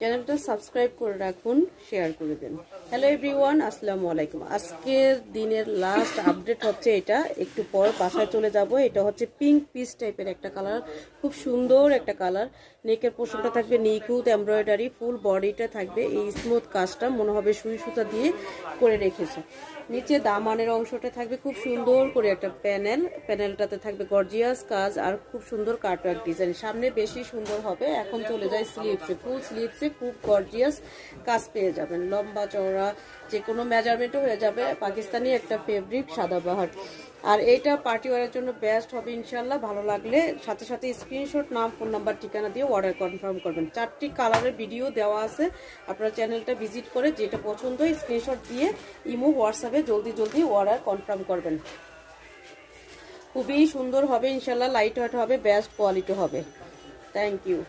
চ্যানেলটা সাবস্ক্রাইব করে রাখুন, শেয়ার করে দেন। হ্যালো এভরিওয়ান, আসসালামু আলাইকুম। আজকের দিনের লাস্ট আপডেট হচ্ছে এটা। একটু পর বাসায় চলে যাব। এটা হচ্ছে পিঙ্ক পিস টাইপের একটা কালার, খুব সুন্দর একটা কালার। নেকের পোর্শনটা থাকবে নিখুঁত এমব্রয়ডারি, ফুল বডিটা থাকবে এই স্মুথ কাজটা, মনে হবে সুই সুতা দিয়ে করে রেখেছে। নিচে দামানের অংশটা থাকবে খুব সুন্দর করে একটা প্যানেলটাতে থাকবে গর্জিয়াস কাজ আর খুব সুন্দর কাটওয়ার্ক ডিজাইন। সামনে বেশি সুন্দর হবে। এখন চলে যায় স্লিভসে, ফুল স্লিভসে খুব গর্জিয়াস কাজ পেয়ে যাবেন। লম্বা চওড়া যে কোনো মেজারমেন্টও হয়ে যাবে। পাকিস্তানি একটা ফেব্রিক সাদাবাহার। আর এইটা পার্টি ওয়ারের জন্য বেস্ট হবে ইনশাল্লাহ। ভালো লাগলে সাথে সাথে স্ক্রিনশট, নাম, ফোন নাম্বার, ঠিকানা দিয়ে অর্ডার কনফার্ম করবেন। 4টি কালারের ভিডিও দেওয়া আছে, আপনারা চ্যানেলটা ভিজিট করে যেটা পছন্দ স্ক্রিনশট দিয়ে ইমো হোয়াটসঅ্যাপে জলদি অর্ডার কনফার্ম করবেন। খুবই সুন্দর হবে ইনশাল্লাহ, লাইট ওয়েট হবে, বেস্ট কোয়ালিটি হবে। Thank you.